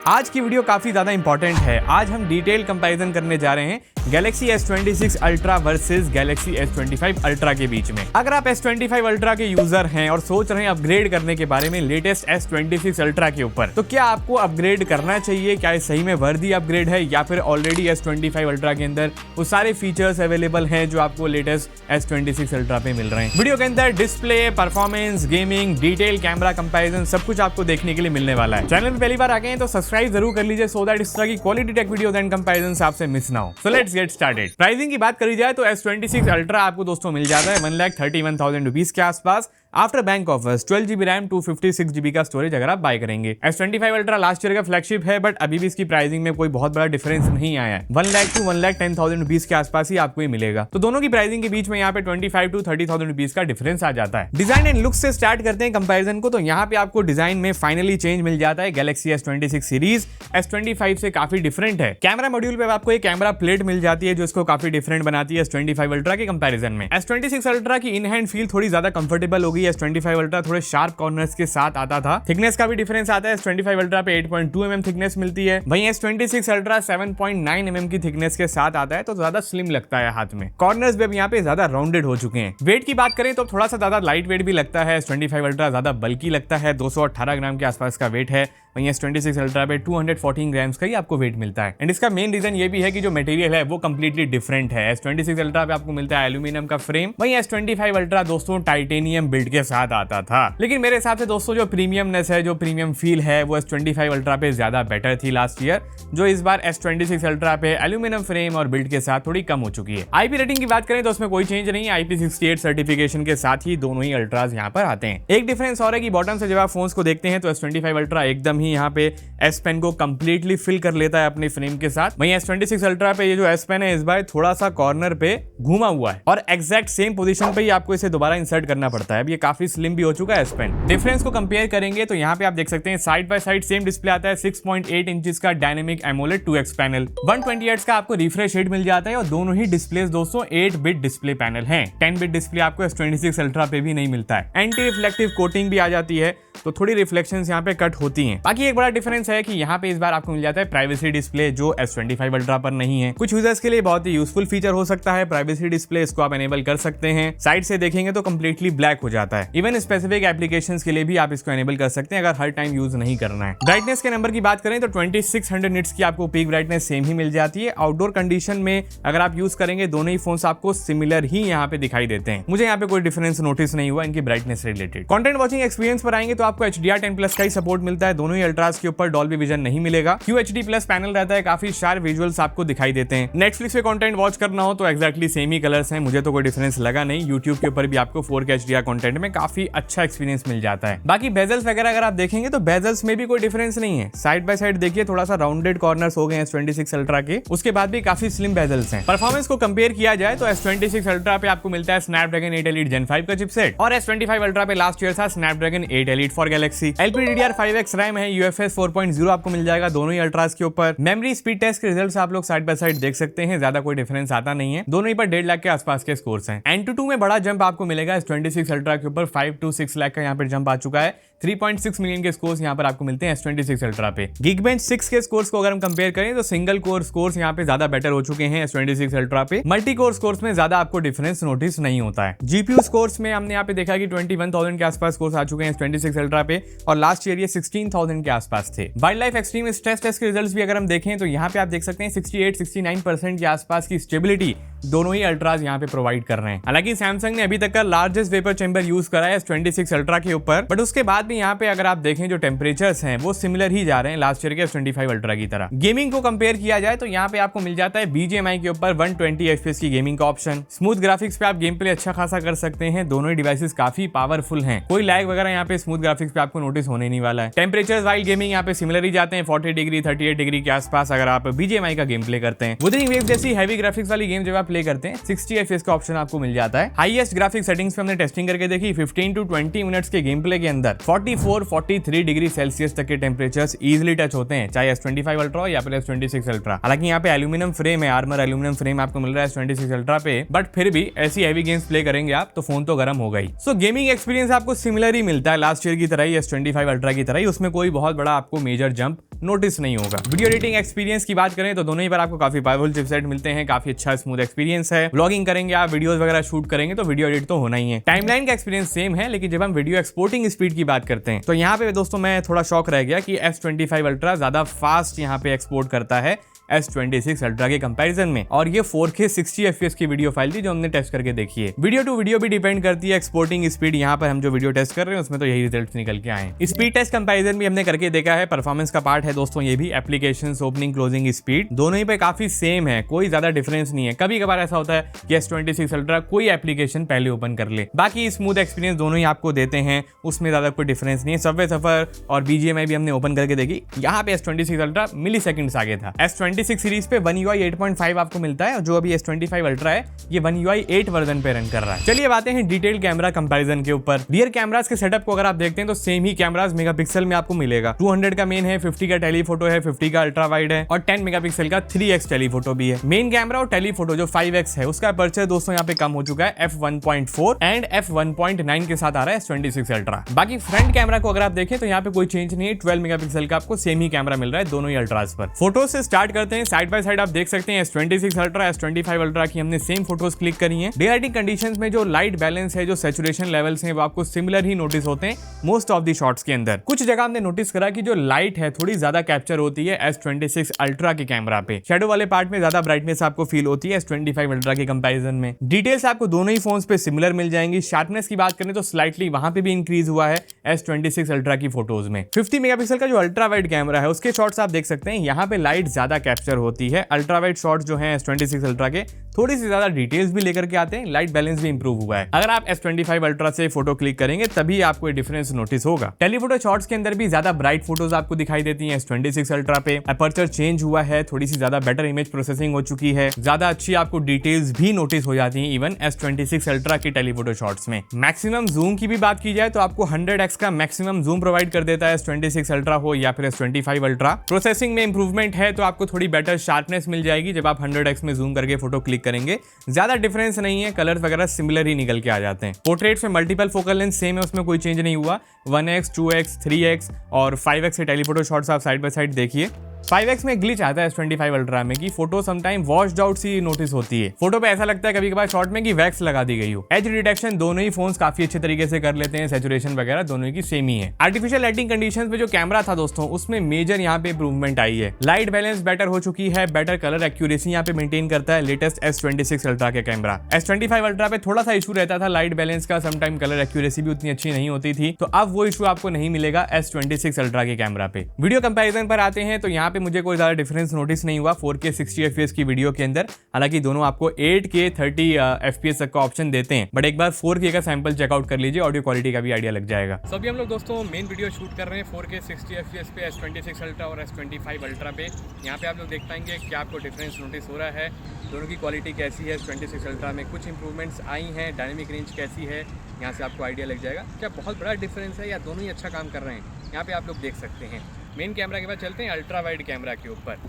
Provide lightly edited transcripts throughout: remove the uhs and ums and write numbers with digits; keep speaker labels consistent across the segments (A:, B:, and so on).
A: आज की वीडियो काफी ज्यादा इंपॉर्टेंट है। आज हम डिटेल कंपैरिजन करने जा रहे हैं Galaxy S26 Ultra versus Galaxy S25 Ultra के बीच में। अगर आप S25 Ultra के यूजर हैं और सोच रहे हैं अपग्रेड करने के बारे में लेटेस्ट S26 Ultra के ऊपर, तो क्या आपको अपग्रेड करना चाहिए? क्या ये सही में वर्दी अपग्रेड है या फिर ऑलरेडी S25 Ultra के अंदर वो सारे फीचर्स अवेलेबल हैं जो आपको लेटेस्ट S26 Ultra पे मिल रहे हैं? वीडियो के अंदर display, performance, gaming, detail, camera comparison सब कुछ आपको देखने के लिए मिलने वाला है। चैनल पे पहली बार आ गए हैं तो सब्सक्राइब जरूर कर लीजिए सो दैट इस तरह की quality take videos and comparison आपसे मिस ना हो। So let's get started. Pricing की बात करी जाए तो S26 Ultra आपको दोस्तों मिल जाता है 1,31,000 रुपीज के आसपास after bank offers. 12GB RAM 256GB का स्टोरेज अगर आप बाय करेंगे। S25 Ultra लास्ट ईयर का फ्लैगशिप है बट अभी भी इसकी प्राइसिंग में कोई बहुत बड़ा डिफरेंस नहीं आया है। 1 लाख टू 1,10,000 रुपीज के आसपास ही आपको ये मिलेगा। तो दोनों की प्राइसिंग के बीच में यहाँ पे 25 टू 30,000 रुपीज का डिफरेंस आ जाता है। डिजाइन एंड लुक से स्टार्ट करते हैं कंपैरिजन को, तो यहाँ पे आपको डिजाइन में फाइनली चेंज मिल जाता है। Galaxy S26 सीरीज S25 से काफी डिफरेंट है। कैमरा मॉड्यूल पे आपको एक कैमरा प्लेट मिल जाती है जो इसको काफी डिफरेंट बनाती है S25 Ultra के कंपैरिजन में। S26 Ultra की इन हैंड फील थोड़ी ज्यादा कंफर्टेबल होगी। S25 Ultra थोड़े शार्प कॉर्नर्स के साथ आता था। थिकनेस का भी डिफरेंस आता है। S25 Ultra पे 8.2 mm थिकनेस मिलती है, वहीं S26 Ultra 7.9 mm की थिकनेस के साथ आता है, तो ज्यादा स्लिम लगता है हाथ में। कॉर्नर्स भी अब यहाँ पे ज्यादा राउंडेड हो चुके हैं। वेट की बात करें तो थोड़ा सा ज्यादा लाइट वेट भी लगता है। S25 Ultra ज्यादा बल्की लगता है, 218 ग्राम के आसपास का वेट है, वहीं S26 Ultra पे 214 ग्राम्स का ही आपको वेट मिलता है। एंड इसका मेन रीजन ये भी है कि जो मटेरियल है वो कंप्लीटली डिफरेंट है। S26 Ultra पे आपको मिलता है एल्यूमिनियम का फ्रेम, वहीं S25 Ultra दोस्तों टाइटेनियम बिल्ड के साथ आता था। लेकिन मेरे हिसाब से दोस्तों जो प्रीमियमनेस है, जो प्रीमियम फील है, वो S25 Ultra पे ज्यादा बेटर थी लास्ट ईयर, जो इस बार S26 Ultra पे एल्यूमिनियम फ्रेम और बिल्ड के साथ थोड़ी कम हो चुकी है। IP रेटिंग की बात करें तो उसमें कोई चेंज नहीं है। IP68 सर्टिफिकेशन के साथ ही दोनों ही अल्ट्रास यहाँ पर आते हैं। एक डिफरेंस और है कि बॉटम से जब आप फोन्स को देखते हैं तो S25 Ultra एकदम ही यहाँ पे S पेन को कंप्लीटली फिल कर लेता है अपने फ्रेम के साथ, वहीं S26 Ultra पे ये जो S पेन है इस बार थोड़ा सा कॉर्नर पे घूमा हुआ है और एग्जैक्ट सेम पोजीशन पे ही आपको इसे दोबारा इंसर्ट करना पड़ता है। अब ये काफी स्लिम भी हो चुका है S पेन। डिफरेंस को कंपेयर करेंगे तो यहाँ पे आप देख सकते हैं side by side same display आता है। 6.8 इंचेस का dynamic AMOLED 2x panel, 120 hertz का आपको रिफ्रेश रेट मिल जाता है और दोनों ही डिस्प्लेस दोस्तों 8 बिट डिस्प्ले पैनल हैं। 10 बिट डिस्प्ले आपको S26 Ultra पे भी नहीं मिलता है। एंटी रिफ्लेक्टिव कोटिंग भी आ जाती है तो थोड़ी रिफ्लेक्शंस यहाँ पे कट होती हैं। बाकी एक बड़ा डिफरेंस है कि यहाँ पे इस बार आपको मिल जाता है प्राइवेसी डिस्प्ले जो S25 Ultra पर नहीं है। कुछ यूजर्स के लिए बहुत ही यूजफुल फीचर हो सकता है प्राइवेसी डिस्प्ले, इसको आप एनेबल कर सकते हैं। साइड से देखेंगे तो कंप्लीटली ब्लैक हो जाता है। इवन स्पेसिफिक एप्लीकेशंस के लिए भी आप इसको एनेबल कर सकते हैं अगर हर टाइम यूज नहीं करना है। ब्राइटनेस के नंबर की बात करें तो 2600 निट्स की आपको पीक ब्राइटनेस सेम ही मिल जाती है। आउटडोर कंडीशन में अगर आप यूज करेंगे दोनों ही फोन्स आपको सिमिलर ही यहाँ पे दिखाई देते हैं। मुझे यहाँ पे कोई डिफरेंस नोटिस नहीं हुआ इनकी brightness related. Content watching experience पर आएंगे तो आपको HDR10+ का ही सपोर्ट मिलता है। दोनों ही अल्ट्रास के ऊपर डॉल्बी विजन नहीं मिलेगा। QHD+ पैनल रहता है, काफी शार्प विजुअल्स आपको दिखाई देते हैं। नेटफ्लिक्स पे कंटेंट वॉच करना हो तो एक्जैक्टली सेम ही कलर्स हैं, मुझे तो कोई डिफरेंस लगा नहीं। यूट्यूब के ऊपर भी आपको 4K HDR कंटेंट में काफी अच्छा एक्सपीरियंस मिल जाता है। बाकी बेजल्स वगैरह अगर आप देखेंगे तो बेजल्स में भी कोई डिफरेंस नहीं है। साइड बाय साइड देखिए थोड़ा सा राउंडेड कॉर्नर्स हो गए हैं S26 Ultra के, उसके बाद भी काफी स्लिम बेजल्स हैं। परफॉर्मेंस को कंपेयर किया जाए तो S26 Ultra पे आपको मिलता है Snapdragon 8 Elite Gen 5 का चिपसेट और S25 Ultra पे लास्ट ईयर था Snapdragon 8 Elite for Galaxy। LPDDR5X RAM है, UFS 4.0 आपको मिल जाएगा दोनों ही अल्ट्रास के ऊपर। मेमोरी स्पीड टेस्ट के रिजल्ट्स आप लोग साइड बाय साइड देख सकते हैं, ज्यादा कोई डिफरेंस आता नहीं है। दोनों ही पर 1.5 लाख के आसपास के स्कोर्स हैं। Antutu में बड़ा जंप आपको मिलेगा S26 Ultra के ऊपर, 5 to 6 लाख का यहाँ पर जंप आ चुका है। 3.6 मिलियन के स्कोर्स यहाँ पर आपको मिलते हैं S26 Ultra पे। Geekbench 6 के स्कोर्स को अगर हम कंपेयर करें तो सिंगल कोर स्कोर्स यहाँ पे ज्यादा बेटर हो चुके हैं S26 Ultra पे। मल्टी कोर स्कोर्स में ज्यादा आपको डिफरेंस नोटिस नहीं होता है। GPU स्कोर्स में हमने यहाँ पे देखा कि 21,000 के आसपास स्कोर्स आ चुके हैं S26 Ultra पे और लास्ट ईयर ये 16,000 के आसपास थे। Wild life extreme stress test के रिजल्ट्स भी अगर हम देखें तो यहाँ पे आप देख सकते हैं 68-69% के आसपास की स्टेबिलिटी दोनों ही अल्ट्रास यहाँ पे प्रोवाइड कर रहे हैं। हालांकि सैमसंग ने अभी तक का लार्जेस्ट वेपर चेंबर यूज करा है S26 Ultra के ऊपर, बट उसके बाद भी यहाँ पे अगर आप देखें जो टेम्परेचर्स हैं वो सिमिलर ही जा रहे हैं लास्ट ईयर के S25 Ultra की तरह। गेमिंग को कंपेयर किया जाए तो यहाँ पे आपको मिल जाता है BGMI के ऊपर 120 FPS की गेमिंग का ऑप्शन। स्मूथ ग्राफिक्स पे आप गेम प्ले अच्छा खासा कर सकते हैं। दोनों ही डिवाइसेस काफी पावरफुल हैं, कोई लैग वगैरह यहाँ पे स्मूथ ग्राफिक्स पे आपको नोटिस होने नहीं वाला है। टेम्परेचर वाइल गेमिंग यहाँ पे सिमिलर ही जाते हैं, 40 डिग्री 38 डिग्री के आसपास अगर आप BGMI का गेम प्ले करते हैं। Wuthering Waves जैसी हैवी ग्राफिक्स वाली गेम जब आप प्ले करते हैं 60 FPS का ऑप्शन आपको मिल जाता है। हाईएस्ट ग्राफिक सेटिंग्स पे हमने टेस्टिंग करके देखी, 15 to 20 मिनट्स के गेम प्ले के अंदर 44-43 डिग्री सेल्सियस तक के टेम्परेचर्स इजीली टच होते हैं, चाहे S25 अल्ट्रा हो या फिर S26 अल्ट्रा। हालांकि यहाँ पे एल्यूमिनियम फ्रेम है, आर्मर एल्यूमिनियम फ्रेम आपको मिल रहा है S26 अल्ट्रा पे, बट फिर भी ऐसी हैवी गेम्स प्ले करेंगे आप तो फोन तो गर्म होगा ही। सो गेमिंग एक्सपीरियंस आपको सिमिलर ही मिलता है लास्ट ईयर की तरह ही, S25 अल्ट्रा की तरह ही। उसमें कोई बहुत बड़ा आपको मेजर जंप नोटिस नहीं होगा। वीडियो एडिटिंग एक्सपीरियंस की बात करें तो दोनों ही पर आपको काफी पावरफुल चिपसेट मिलते हैं, काफी अच्छा स्मूथ एक्सपीरियंस है। व्लॉगिंग करेंगे आप, वीडियोस वगैरह शूट करेंगे तो वीडियो एडिट तो होना ही है। टाइमलाइन का एक्सपीरियंस सेम है, लेकिन जब हम वीडियो एक्सपोर्टिंग स्पीड की बात करते हैं तो यहाँ पे दोस्तों मैं थोड़ा शॉक रह गया कि S25 अल्ट्रा ज्यादा फास्ट यहाँ पे एक्सपोर्ट करता है S26 अल्ट्रा के कंपैरिजन में। और ये 4K 60 FPS की वीडियो फाइल थी जो हमने टेस्ट करके देखी है। वीडियो टू वीडियो भी डिपेंड करती है एक्सपोर्टिंग स्पीड। यहाँ पर हम जो वीडियो टेस्ट कर रहे हैं उसमें तो यही रिजल्ट निकल के आए हैं। स्पीड टेस्ट कंपैरिजन भी हमने करके देखा है, परफॉर्मेंस का पार्ट है दोस्तों ये भी। एप्लीकेशंस ओपनिंग क्लोजिंग स्पीड दोनों ही पे काफी सेम है, कोई ज्यादा डिफरेंस नहीं है। कभी कभार ऐसा होता है कि S26 अल्ट्रा कोई एप्लीकेशन पहले ओपन कर ले, बाकी स्मूथ एक्सपीरियंस दोनों ही आपको देते हैं, उसमें ज्यादा कोई डिफरेंस नहीं है। सबवे सफर और BGMI भी हमने ओपन करके देखी, यहाँ पे S26 अल्ट्रा मिली सेकंड्स आगे था। S26 सीरीज पे One UI 8.5 आपको मिलता है और जो अभी S25 अल्ट्रा है ये One UI 8 वर्जन पे रन कर रहा है। चलिए बातें हैं डिटेल कैमरा कंपैरिजन के ऊपर। रियर कैमरास के सेटअप को अगर आप देखते हैं तो सेम ही कैमरास मेगापिक्सल में आपको मिलेगा। 200 का मेन है, 50 का टेलीफोटो है, 50 का अल्ट्रा वाइड है और 10 मेगापिक्सल का 3x टेलीफोटो भी है। मेन कैमरा और टेलीफोटो जो 5x है उसका अपर्चर दोस्तों यहाँ पे कम हो चुका है, f1.4 एंड f1.9 के साथ आ रहा है S26 अल्ट्रा। बाकी फ्रंट कैमरा को अगर आप देखें तो यहाँ पे कोई चेंज नहीं है, 12 मेगापिक्सल का आपको सेम ही कैमरा मिल रहा है दोनों ही अल्ट्रास पर। फोटो से स्टार्ट करते हैं, साइड बाय साइड आप देख सकते हैं S26 अल्ट्रा S25 अल्ट्रा की हमने सेम फोटोज क्लिक करी हैं। डे लाइटिंग कंडीशंस में जो लाइट बैलेंस है, जो सैचुरेशन लेवल्स हैं वो आपको सिमिलर ही नोटिस होते हैं मोस्ट ऑफ द शॉट्स के अंदर। कुछ जगह हमने नोटिस करा कि जो लाइट है थोड़ी ज्यादा कैप्चर होती है S26 अल्ट्रा के कैमरा पे, शैडो वाले पार्ट में ज्यादा ब्राइटनेस आपको फील होती है S25 अल्ट्रा के कंपैरिजन में। डिटेल्स आपको दोनों ही फोन्स पे सिमिलर मिल जाएंगी। शार्पनेस की बात करें तो स्लाइटली वहां पे भी इंक्रीज हुआ है S26 अल्ट्रा की फोटोज में। 50 मेगापिक्सल का जो अल्ट्रा वाइड कैमरा है उसके शॉट्स आप देख सकते हैं, यहाँ पे लाइट ज्यादा कैप्चर होती है। अल्ट्रा वाइड शॉट्स जो है S26 अल्ट्रा के थोड़ी सी ज्यादा डिटेल्स भी लेकर के आते हैं, लाइट बैलेंस भी इंप्रूव हुआ है। अगर आप S25 अल्ट्रा से फोटो क्लिक करेंगे तभी आपको ये डिफरेंस नोटिस होगा। टेलीफोटो शॉट्स के अंदर भी ज्यादा ब्राइट फोटोज आपको दिखाई देती हैं S26 अल्ट्रा पे। अपर्चर चेंज हुआ है, थोड़ी सी ज्यादा बेटर इमेज प्रोसेसिंग हो चुकी है, ज्यादा अच्छी आपको डिटेल्स भी नोटिस हो जाती हैं इवन S26 अल्ट्रा की टेलीफोटो शॉट्स में। मैक्सिमम जूम की भी बात की जाए तो आपको 100x का मैक्सिमम जूम प्रोवाइड कर देता है S26 अल्ट्रा हो या फिर S25 अल्ट्रा। प्रोसेसिंग में इंप्रूवमेंट है तो आपको थोड़ी बेटर शार्पनेस मिल जाएगी जब आप 100x में जूम करके फोटो क्लिक करेंगे। ज्यादा डिफरेंस नहीं है, कलर्स वगैरह सिमिलर ही निकल के आ जाते हैं। पोर्ट्रेट्स में मल्टीपल फोकल लेंथ सेम है, उसमें कोई चेंज नहीं हुआ। 1x 2x 3x और 5x के टेलीफोटो शॉट्स आप साइड बाय साइड देखिए। 5x में ग्लिच आता है S25 अल्ट्रा में कि फोटो समटाइम वॉश्ड आउट सी नोटिस होती है। फोटो पे ऐसा लगता है कभी कभार शॉट में कि वैक्स लगा दी गई हो। एज डिटेक्शन दोनों ही फोन्स काफी अच्छे तरीके से कर लेते हैं, सैचुरेशन वगैरह दोनों की सेम ही है। आर्टिफिशियल लाइटिंग कंडीशंस में जो कैमरा था दोस्तों उसमें मेजर यहाँ पे इंप्रूवमेंट आई है। लाइट बैलेंस बेटर हो चुकी है, बेटर कलर एक्यूरेसी यहाँ पे मेंटेन करता है लेटेस्ट S26 अल्ट्रा के कैमरा। S25 अल्ट्रा पे थोड़ा सा इशू रहता था लाइट बैलेंस का, समटाइम कलर एक्यूरेसी भी उतनी अच्छी नहीं होती थी, तो अब वो इशू आपको नहीं मिलेगा S26 अल्ट्रा के कैमरा पे। वीडियो कंपैरिजन पर आते हैं तो यहाँ पे मुझे कोई ज्यादा डिफरेंस नोटिस नहीं हुआ 4K 60 FPS की वीडियो के अंदर। हालांकि दोनों आपको 8K 30 FPS तक का ऑप्शन देते हैं, बट एक बार 4K का सैंपल चेकआउट कर लीजिए, ऑडियो क्वालिटी का भी आइडिया लग जाएगा। तो अभी हम लोग दोस्तों मेन वीडियो शूट कर रहे हैं 4K 60 FPS पे S26 अल्ट्रा और S25 अल्ट्रा पे। यहाँ पे आप लोग देख पाएंगे क्या आपको डिफरेंस नोटिस हो रहा है, दोनों की क्वालिटी कैसी है। S26 अल्ट्रा में कुछ इंप्रूवमेंट्स आई हैं, डायनेमिक रेंज कैसी है, यहाँ से आपको आइडिया लग जाएगा क्या बहुत बड़ा डिफरेंस है या दोनों ही अच्छा काम कर रहे हैं। यहाँ पे आप लोग देख सकते हैं। मेन कैमरा के बाद चलते हैं अल्ट्रा वाइड कैमरा के ऊपर।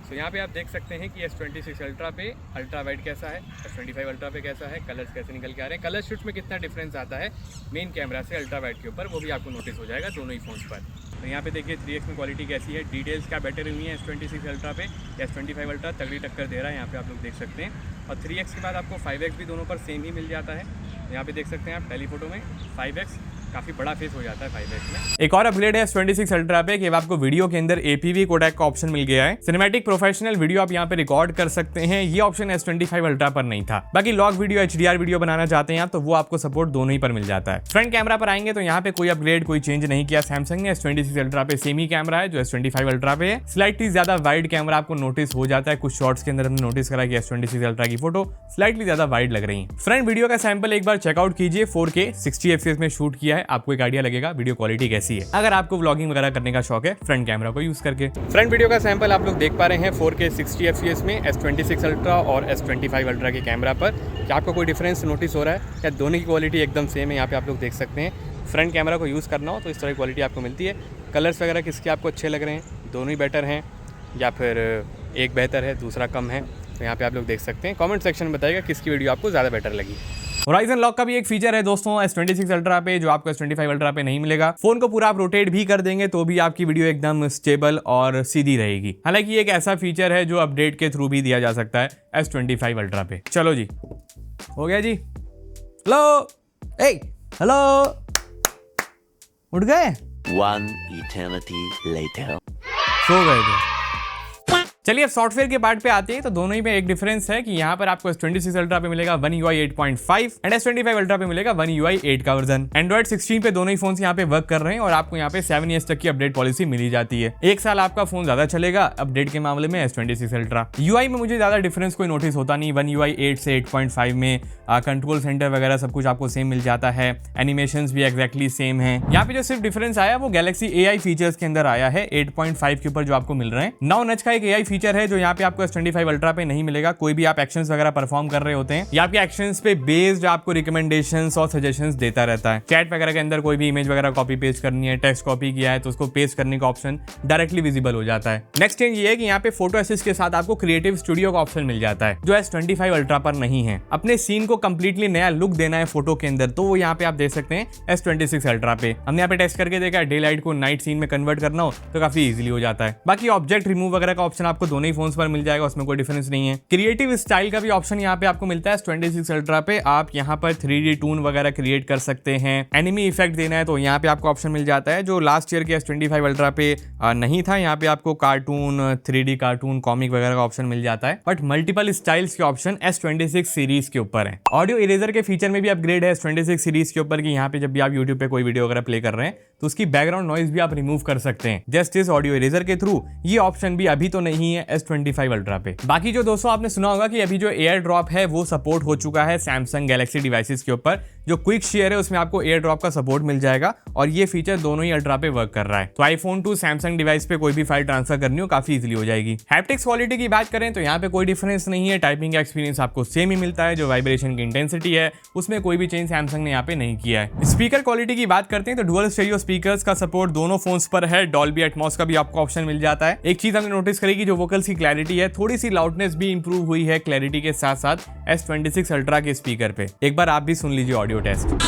A: तो यहाँ पे आप देख सकते हैं कि S26 अल्ट्रा पे अल्ट्रा वाइड कैसा है, S25 अल्ट्रा पे कैसा है, कलर्स कैसे निकल के आ रहे हैं, कलर शिफ्ट में कितना डिफरेंस आता है मेन कैमरा से अल्ट्रा वाइड के ऊपर, वो भी आपको नोटिस हो जाएगा दोनों ही फोन्स पर। तो यहाँ पे देखिए 3x में क्वालिटी कैसी है, डिटेल्स क्या बेटर हुई है S26 अल्ट्रा पे। S25 अल्ट्रा तगड़ी टक्कर दे रहा है, यहाँ पे आप लोग देख सकते हैं। और 3x के बाद आपको 5x भी दोनों पर सेम ही मिल जाता है। यहाँ पे देख सकते हैं आप टेलीफोटो में 5x काफी बड़ा फेस हो जाता है 5x में। एक और अपग्रेड है S26 अल्ट्रा पे कि अब आपको वीडियो के अंदर APV कोडेक का ऑप्शन मिल गया है। सिनेमैटिक प्रोफेशनल वीडियो आप यहाँ पे रिकॉर्ड कर सकते हैं, ये ऑप्शन S25 अल्ट्रा पर नहीं था। बाकी लॉग वीडियो HDR वीडियो बनाना चाहते हैं आप तो वो आपको सपोर्ट दोनों ही पर मिल जाता है। फ्रंट कैमरा पर आएंगे तो यहाँ पे कोई अपग्रेड कोई चेंज नहीं किया सैमसंग ने। S26 अल्ट्रा पे सेम ही कैमरा है जो S25 अल्ट्रा पे है। स्लाइटली ज्यादा वाइड कैमरा आपको नोटिस हो जाता है, कुछ शॉट्स के अंदर हमने नोटिस करा कि S26 अल्ट्रा की फोटो स्लाइटली ज्यादा वाइड लग रही है। फ्रंट वीडियो का सैंपल एक बार चेकआउट कीजिए, 4K 60 FPS में शूट किया है, आपको एक आइडिया लगेगा वीडियो क्वालिटी कैसी है अगर आपको व्लॉगिंग वगैरह करने का शौक है फ्रंट कैमरा को यूज करके। फ्रंट वीडियो का सैंपल आप लोग देख पा रहे हैं 4K 60 FPS में S26 अल्ट्रा और S25 अल्ट्रा के कैमरा पर। क्या आपको कोई डिफरेंस नोटिस हो रहा है? क्या दोनों की क्वालिटी एकदम सेम है? यहाँ पे आप लोग देख सकते हैं फ्रंट कैमरा को यूज़ करना हो तो इस तरह की क्वालिटी आपको मिलती है। कलर्स वगैरह किसके आपको अच्छे लग रहे हैं, दोनों ही बेटर हैं या फिर एक बेहतर है दूसरा कम है, तो यहाँ पे आप लोग देख सकते हैं। कमेंट सेक्शन में बताइएगा किसकी वीडियो आपको ज़्यादा बेटर लगी। होराइजन लॉक का भी एक फीचर है दोस्तों S26 अल्ट्रा पे जो आपको S25 अल्ट्रा पे नहीं मिलेगा। फोन को पूरा आप रोटेट भी कर देंगे तो भी आपकी वीडियो एकदम स्टेबल और सीधी रहेगी। हालांकि एक ऐसा फीचर है जो अपडेट के थ्रू भी दिया जा सकता है S25 अल्ट्रा पे। चलो जी, हो गया जी। हेलो, ए हेलो, उठ गए?
B: One eternity later.
A: सो गए थे। चलिए अब सॉफ्टवेयर के पार्ट पे आते हैं। तो दोनों ही में एक डिफरेंस है कि यहाँ पर आपको S26 अल्ट्रा पे मिलेगा One UI 8.5 and S25 ultra पे मिलेगा One UI 8 का वर्जन। एंड्रॉइड 16 पे दोनों ही फोन यहाँ पे वर्क कर रहे हैं और आपको यहाँ पे 7 ईयर्स तक की अपडेट पॉलिसी मिली जाती है। एक साल आपका फोन ज्यादा चलेगा अपडेट के मामले में S26 अल्ट्रा। UI में मुझे ज्यादा डिफरेंस कोई नोटिस होता नहीं। One UI 8 से 8.5 में कंट्रोल सेंटर वगैरह सब कुछ आपको सेम मिल जाता है, एनिमेशंस भी एग्जैक्टली सेम है। यहाँ पे जो सिर्फ डिफरेंस आया वो गैलेक्सी AI फीचर्स के अंदर आया है 8.5 के ऊपर जो आपको मिल रहे हैं। 9 नच का एक AI फीचर है जो यहाँ पे आपको S25 अल्ट्रा पे नहीं मिलेगा। कोई भी आप एक्शंस वगैरह परफॉर्म कर रहे होते हैं या आपके एक्शंस पे बेस्ड आपको रिकमेंडेशंस और सजेशंस देता रहता है। चैट वगैरह के अंदर कोई भी इमेज वगैरह कॉपी पेस्ट करनी है, टेक्स्ट कॉपी किया है तो उसको पेस्ट करने का ऑप्शन डायरेक्टली विजिबल हो जाता है। नेक्स्ट चेंज ये है कि यहाँ पे फोटो असिस्ट के साथ आपको क्रिएटिव स्टूडियो का ऑप्शन मिल जाता है जो S25 अल्ट्रा पर नहीं है। अपने सीन को कंप्लीटली नया लुक देना है फोटो के अंदर तो वो यहाँ पे आप देख सकते हैं S26 अल्ट्रा पे। हमने यहाँ पे टेस्ट करके देखा, डे लाइट को नाइट सीन में कन्वर्ट करना हो तो काफी इजीली हो जाता है। बाकी ऑब्जेक्ट रिमूव वगैरह का ऑप्शन आपको दोनों ही फोन्स पर मिल जाएगा, उसमें कोई डिफरेंस नहीं है। क्रिएटिव स्टाइल का भी ऑप्शन यहाँ पे आपको मिलता है S26 अल्ट्रा पे। आप यहाँ पर 3D टून वगैरह क्रिएट कर सकते हैं। एनिमी इफेक्ट देना है तो यहाँ पे आपको ऑप्शन मिल जाता है जो लास्ट ईयर के S25 अल्ट्रा पे नहीं था। यहाँ पे आपको कार्टून, 3D कार्टून, कॉमिक वगैरह का ऑप्शन मिल जाता है, बट मल्टीपल स्टाइल्स के ऑप्शन S26 सीरीज के ऊपर है। ऑडियो इरेजर के फीचर में भी अपग्रेड है S26 सीरीज के ऊपर कि यहाँ पे जब भी आप YouTube पे कोई वीडियो वगैरह प्ले कर रहे हैं तो उसकी बैकग्राउंड नॉइज भी आप रिमूव कर सकते हैं जस्ट इस ऑडियो इरेजर के थ्रू। ये ऑप्शन भी अभी तो नहीं है S25 अल्ट्रा पे। बाकी जो दोस्तों आपने सुना होगा कि अभी जो एयर ड्रॉप है वो सपोर्ट हो चुका है सैमसंग गैलेक्सी डिवाइसेस के ऊपर। जो क्विक शेयर है उसमें आपको एयर ड्रॉप का सपोर्ट मिल जाएगा और ये फीचर दोनों ही अल्ट्रा पे वर्क कर रहा है। तो आईफोन टू सैमसंग डिवाइस पे कोई भी फाइल ट्रांसफर करनी हो काफी इजीली हो जाएगी। हैप्टिक्स क्वालिटी की बात करें तो यहाँ पे कोई डिफरेंस नहीं है। टाइपिंग का एक्सपीरियंस आपको सेम ही मिलता है। जो वाइब्रेशन की इंटेंसिटी है उसमें कोई भी चेंज सैमसंग ने यहाँ पे नहीं किया है। स्पीकर क्वालिटी की बात करते हैं तो डुअल स्टीरियो स्पीकर्स का सपोर्ट दोनों फोन्स पर है। डॉल्बी एटमॉस का भी आपको ऑप्शन मिल जाता है। एक चीज हमने नोटिस करी कि जो वोकल्स की क्लैरिटी है थोड़ी सी लाउडनेस भी इंप्रूव हुई है क्लैरिटी के साथ साथ S26 अल्ट्रा के स्पीकर पे। एक बार आप भी सुन लीजिए ऑडियो टेस्ट।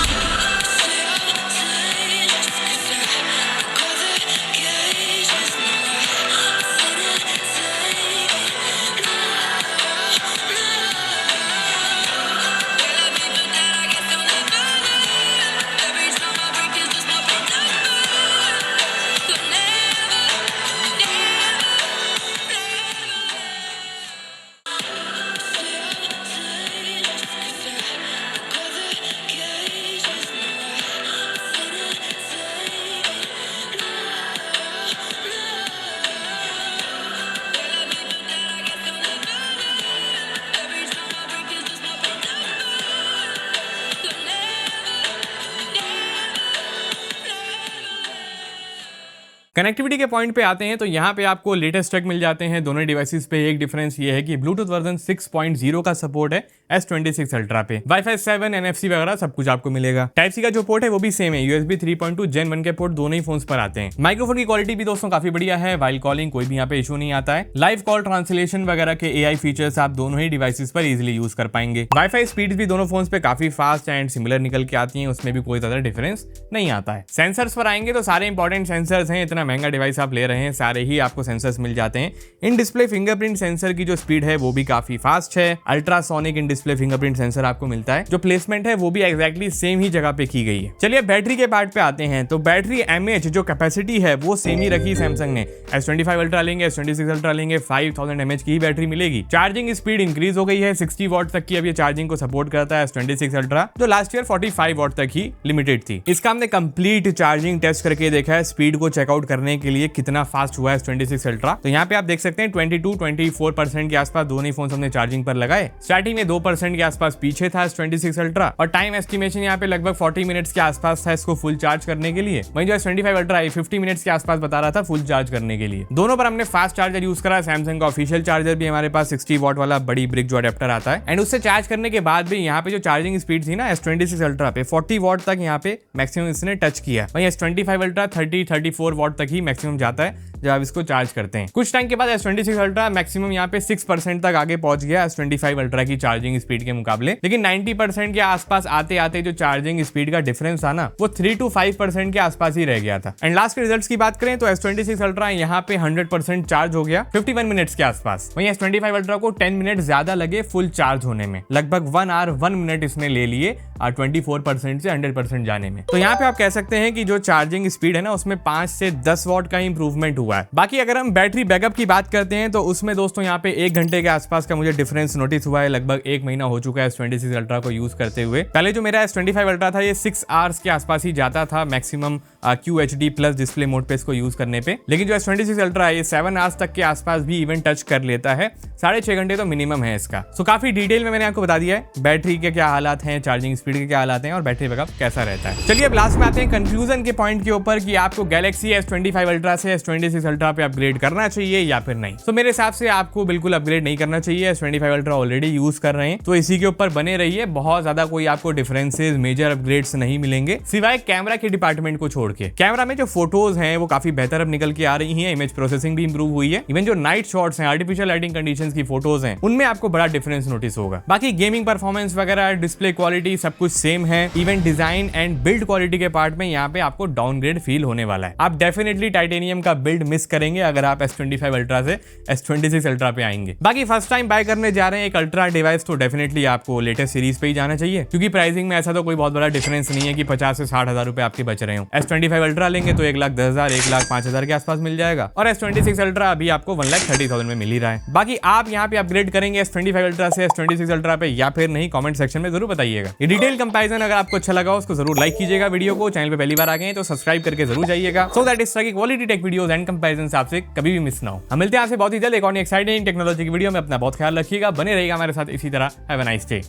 A: कनेक्टिविटी के पॉइंट पे आते हैं तो यहाँ पे आपको लेटेस्ट टेक मिल जाते हैं दोनों डिवाइसेस पे। एक डिफरेंस ये है कि ब्लूटूथ वर्जन 6.0 का सपोर्ट है S26 अल्ट्रा पे। Wi-Fi 7, NFC वगैरह सब कुछ आपको मिलेगा। टाइप सी का जो पोर्ट है वो भी सेम है। USB 3.2 Gen 1 के पोर्ट दोनों ही फोन्स पर आते हैं। माइक्रोफोन की क्वालिटी भी दोस्तों काफी बढ़िया है। वाइल कॉलिंग कोई भी यहाँ पे इशू नहीं आता है। लाइव कॉल ट्रांसलेशन वगैरह के AI फीचर्स आप दोनों ही डिवाइसेस पर इजिली यूज कर पाएंगे। Wi-Fi स्पीड भी दोनों फोन्स पे काफी फास्ट एंड सिमिलर निकल के आती है, उसमें भी कोई ज्यादा डिफरेंस नहीं आता है। सेंसर्स पर आएंगे तो सारे इंपॉर्टेंट सेंसर्स हैं। इतना महंगा डिवाइस आप ले रहे हैं सारे ही आपको सेंसर्स मिल जाते हैं। इन डिस्प्ले फिंगरप्रिंट सेंसर की जो स्पीड है वो भी काफी फास्ट है। Ultrasonic in display fingerprint sensor आपको मिलता है। जो प्लेसमेंट है वो भी एग्जैक्टली सेम ही जगह पे की गई है। चलिए बैटरी के पार्ट पे आते हैं तो बैटरी एमएच जो कैपेसिटी है वो सेम ही रखी सैमसंग ने। S25 अल्ट्रा लेंगे, S26 अल्ट्रा लेंगे, 5000 mAh की ही बैटरी मिलेगी। चार्जिंग स्पीड इंक्रीज हो गई है 60 वॉट तक की अब ये चार्जिंग को सपोर्ट करता है S26 अल्ट्रा, जो लास्ट ईयर 45 वॉट तक ही लिमिटेड थी। इसका हमने कंप्लीट चार्जिंग टेस्ट करके देखा है, स्पीड को चेकआउट करने के लिए कितना फास्ट हुआ है S26 अल्ट्रा। तो यहाँ पे आप देख सकते हैं 22-24% के आसपास दोनों ही फोन हमने चार्जिंग पर लगाए। स्टार्टिंग में 2% के आसपास पीछे था S26 अल्ट्रा और टाइम एस्टिमेशन यहाँ पे लगभग 40 मिनट्स के आसपास था इसको फुल चार्ज करने के लिए। वहीं जो S25 अल्ट्रा 50 मिनट्स के आसपास बता रहा था फुल चार्ज करने के लिए। दोनों पर हमने फास्ट चार्जर यूज करा। सैमसंग का ऑफिशियल चार्जर भी हमारे पास 60 वॉट वाला बड़ी ब्रिक जो अडेप्टर आता है एंड उससे चार्ज करने के बाद भी यहाँ पे जो चार्जिंग स्पीड थी ना S26 अल्ट्रा पे 40 वॉट तक यहाँ पे मैक्सिमम इसने टच किया। वहीं S25 अल्ट्रा 30-34 वॉट तक ही मैक्सिमम जाता है जब आप इसको चार्ज करते हैं। कुछ टाइम के बाद S26 अल्ट्रा मैक्सिमम यहाँ पे 6% तक आगे पहुंच गया S25 अल्ट्रा की चार्जिंग स्पीड के मुकाबले, लेकिन 90% के आसपास आते आते जो चार्जिंग स्पीड का डिफरेंस था ना वो 3-5% के आसपास ही रह गया था। एंड लास्ट के रिजल्ट्स की बात करें तो S26 अल्ट्रा यहाँ पे 100% चार्ज हो गया 51 मिनट्स के आसपास। वहीं S25 अल्ट्रा को 10 मिनट ज्यादा लगे फुल चार्ज होने में, लगभग 1 आवर 1 मिनट इसने ले लिए 24% से 100% जाने में। तो यहाँ पे आप कह सकते हैं कि जो चार्जिंग स्पीड है ना उसमें 5 से 10 वॉट का इंप्रूवमेंट हुआ है। बाकी अगर हम बैटरी बैकअप की बात करते हैं तो उसमें दोस्तों यहाँ पे 1 घंटे के आसपास का मुझे डिफरेंस नोटिस हुआ है। लगभग 1 महीना हो चुका है S26 अल्ट्रा को यूज करते हुए। पहले जो मेरा S25 अल्ट्रा था ये 6 आवर्स के आसपास ही जाता था maximum QHD plus display mode पे इसको यूज करने पे, लेकिन जो S26 अल्ट्रा है ये 7 आवर्स तक के आसपास भी इवन टच कर लेता है। 6.5 घंटे तो मिनिमम है इसका। सो काफी डिटेल में मैंने आपको बता दिया है बैटरी के क्या हालात हैं, चार्जिंग स्पीड के क्या हालात हैं और बैटरी बैकअप कैसा रहता है। चलिए अब लास्ट में आते हैं कंक्लूजन के पॉइंट के ऊपर कि आपको गैलेक्सी S25 अल्ट्रा से S26 अल्ट्रा पे अपग्रेड करना चाहिए या फिर नहीं। तो मेरे हिसाब से आपको बिल्कुल अपग्रेड नहीं करना चाहिए। S25 अल्ट्रा ऑलरेडी यूज कर रहे हैं तो इसी के ऊपर बने रहिए। बहुत ज्यादा कोई आपको डिफरेंसेस मेजर अपग्रेड्स नहीं मिलेंगे सिवाय कैमरा के डिपार्टमेंट को छोड़ के। कैमरा में जो फोटोज हैं वो काफी बेहतर अब निकल के आ रही हैं, इमेज प्रोसेसिंग भी इंप्रूव हुई है। इवन जो नाइट शॉट्स हैं, आर्टिफिशियल लाइटिंग कंडीशंस की फोटोज हैं, उनमें आपको बड़ा डिफरेंस नोटिस होगा। बाकी गेमिंग परफॉर्मेंस वगैरह, डिस्प्ले क्वालिटी सब कुछ सेम है। Even design and build quality के पार्ट में यहाँ पे आपको डाउनग्रेड फील होने वाला है। आप डेफिनेटली टाइटेनियम का बिल्ड मिस करेंगे अगर आप S25 अल्ट्रा से S26 अल्ट्रा पे आएंगे। बाकी फर्स्ट टाइम बाय करने जा रहे हैं एक अल्ट्रा डिवाइस तो डेफिनेटली आपको लेटेस्ट सीरीज पे ही जाना चाहिए, क्योंकि प्राइसिंग में ऐसा तो कोई बहुत बड़ा डिफरेंस नहीं है कि 50 से 60 हजार रुपए आपके बच रहे हो। S25 अल्ट्रा लेंगे तो 1,10,000 1,05,000 के आसपास मिल जाएगा और S26 अल्ट्रा अभी आपको 1,30,000 में मिल ही रहा है। बाकी आप यहाँ पे अपग्रेड करेंगे S25 अल्ट्रा से S26 अल्ट्रा पे या फिर नहीं, कमेंट सेक्शन में जरूर बताइएगा। ये डिटेल कंपैरिजन अगर आपको अच्छा लगा उसको जरूर लाइक कीजिएगा। वीडियो को चैनल पे पहली बार आ गए तो सब्सक्राइब करके जरूर जाइएगा सो दैट इस तरह की quality take videos and comparison आपसे कभी भी मिस ना हो। हम मिलते हैं आपसे बहुत ही जल्द एक और एक्साइटिंग टेक्नोलॉजी की वीडियो में। अपना बहुत ख्याल रखिएगा, बने रहिएगा हमारे साथ इसी तरह। Have a nice day.